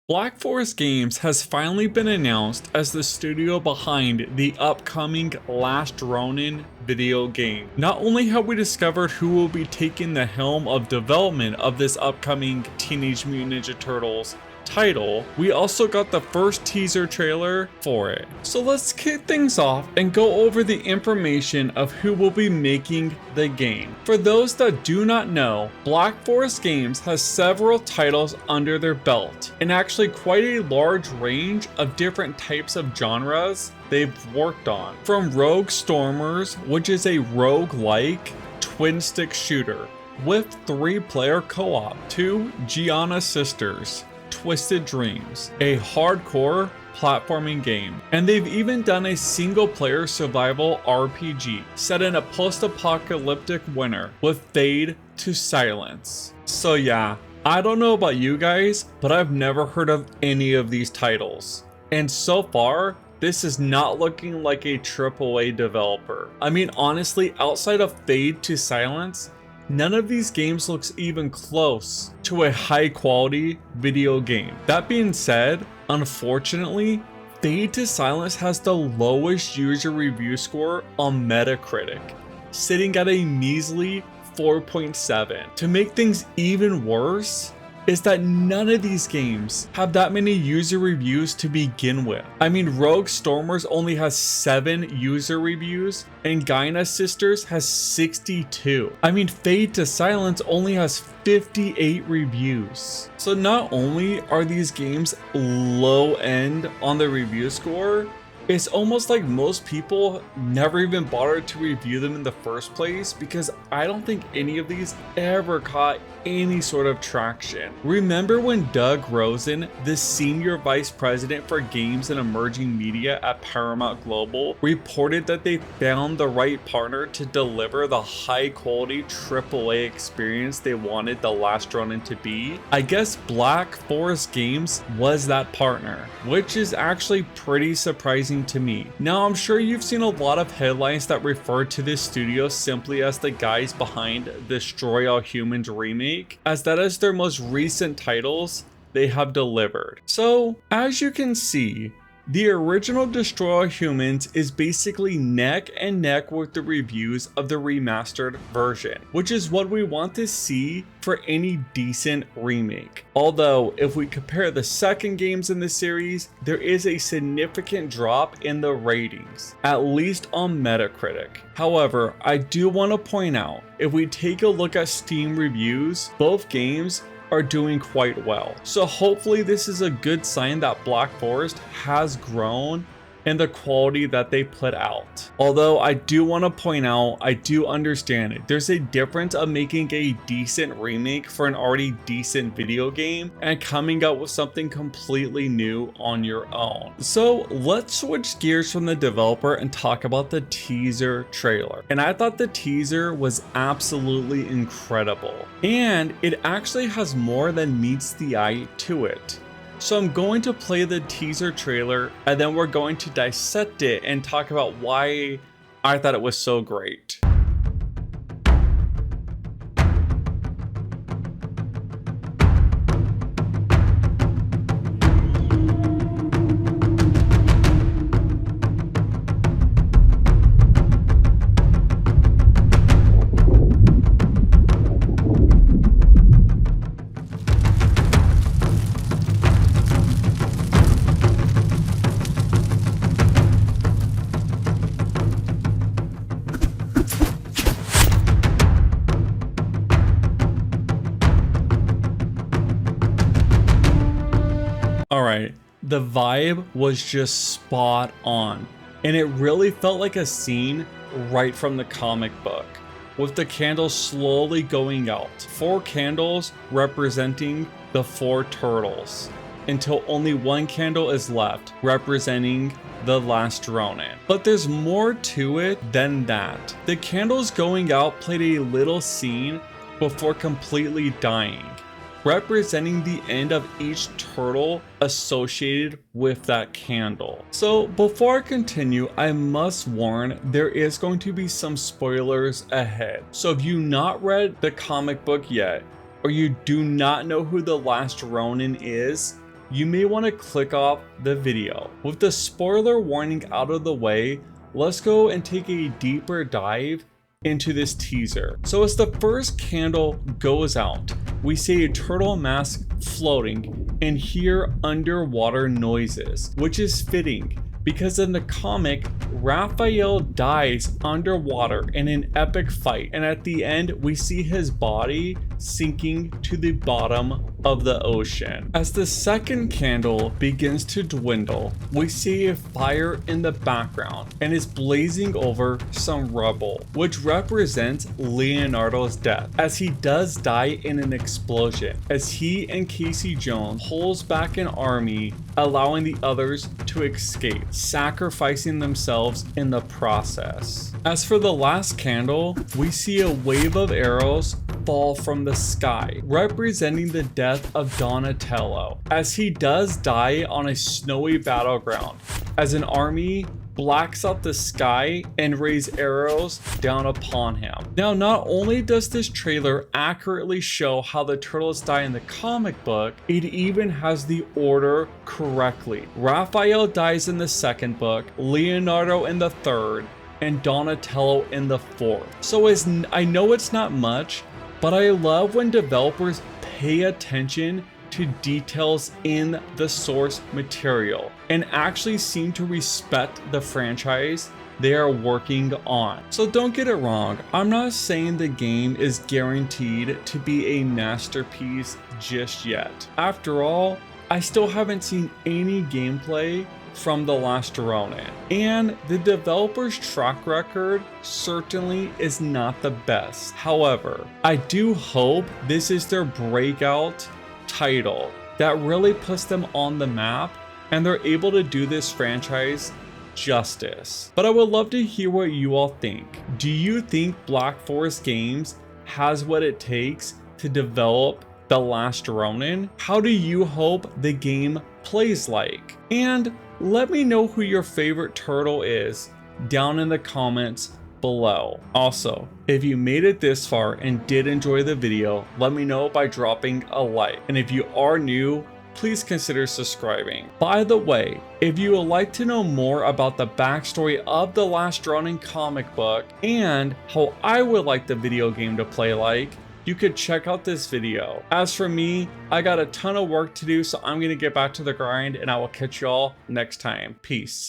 Black Forest Games has finally been announced as the studio behind the upcoming Last Ronin video game. Not only have we discovered who will be taking the helm of development of this upcoming Teenage Mutant Ninja Turtles title, we also got the first teaser trailer for it. So let's kick things off and go over the information of who will be making the game. For those that do not know, Black Forest Games has several titles under their belt, and actually quite a large range of different types of genres they've worked on. From Rogue Stormers, which is a rogue-like twin-stick shooter with 3-player co-op, to Gianna Sisters, Twisted Dreams, a hardcore platforming game. And they've even done a single-player survival RPG set in a post-apocalyptic winter with Fade to Silence. So yeah, I don't know about you guys, but I've never heard of any of these titles. And so far, this is not looking like a AAA developer. I mean, honestly, outside of Fade to Silence, none of these games looks even close to a high quality video game. That being said, unfortunately, Fade to Silence has the lowest user review score on Metacritic, sitting at a measly 4.7. To make things even worse is that none of these games have that many user reviews to begin with. I mean, Rogue Stormers only has 7 user reviews and Gianna Sisters has 62. I mean, Fade to Silence only has 58 reviews. So not only are these games low end on the review score, it's almost like most people never even bothered to review them in the first place, because I don't think any of these ever caught any sort of traction. Remember when Doug Rosen, the senior vice president for games and emerging media at Paramount Global, reported that they found the right partner to deliver the high quality AAA experience they wanted The Last Ronin to be? I guess Black Forest Games was that partner, which is actually pretty surprising to me. Now, I'm sure you've seen a lot of headlines that refer to this studio simply as the guys behind Destroy All Humans remake, as that is their most recent titles they have delivered. So, as you can see, the original Destroy All Humans is basically neck and neck with the reviews of the remastered version, which is what we want to see for any decent remake. Although, if we compare the second games in the series, there is a significant drop in the ratings, at least on Metacritic. However, I do want to point out, if we take a look at Steam reviews, both games are doing quite well. So hopefully this is a good sign that Black Forest has grown in the quality that they put out. Although I do want to point out, I do understand it. There's a difference of making a decent remake for an already decent video game and coming out with something completely new on your own. So let's switch gears from the developer and talk about the teaser trailer. And I thought the teaser was absolutely incredible. And it actually has more than meets the eye to it. So I'm going to play the teaser trailer and then we're going to dissect it and talk about why I thought it was so great. Alright, the vibe was just spot on, and it really felt like a scene right from the comic book, with the candles slowly going out. 4 candles representing the 4 turtles, until only 1 candle is left, representing the Last Ronin. But there's more to it than that. The candles going out played a little scene before completely dying, representing the end of each turtle associated with that candle. So before I continue, I must warn, there is going to be some spoilers ahead. So if you've not read the comic book yet, or you do not know who the Last Ronin is, you may want to click off the video. With the spoiler warning out of the way, let's go and take a deeper dive into this teaser. So as the first candle goes out, we see a turtle mask floating and hear underwater noises, which is fitting because in the comic, Raphael dies underwater in an epic fight, and at the end, we see his body sinking to the bottom of the ocean. As the second candle begins to dwindle, we see a fire in the background and is blazing over some rubble, which represents Leonardo's death, as he does die in an explosion, as he and Casey Jones pulls back an army, allowing the others to escape, sacrificing themselves in the process. As for the last candle, we see a wave of arrows fall from the sky, representing the death of Donatello, as he does die on a snowy battleground, as an army blacks out the sky and raise arrows down upon him. Now, not only does this trailer accurately show how the turtles die in the comic book, it even has the order correctly. Raphael dies in the second book, Leonardo in the third, and Donatello in the fourth. So I know it's not much, but I love when developers pay attention to details in the source material and actually seem to respect the franchise they are working on. So don't get it wrong, I'm not saying the game is guaranteed to be a masterpiece just yet. After all, I still haven't seen any gameplay from The Last Ronin, and the developer's track record certainly is not the best. However, I do hope this is their breakout title that really puts them on the map and they're able to do this franchise justice. But I would love to hear what you all think. Do you think Black Forest Games has what it takes to develop The Last Ronin? How do you hope the game plays like? And let me know who your favorite turtle is down in the comments below. Also, if you made it this far and did enjoy the video, let me know by dropping a like. And if you are new, please consider subscribing. By the way, if you would like to know more about the backstory of the Last Ronin comic book and how I would like the video game to play like, you could check out this video. As for me, I got a ton of work to do, so I'm gonna get back to the grind and I will catch y'all next time. Peace.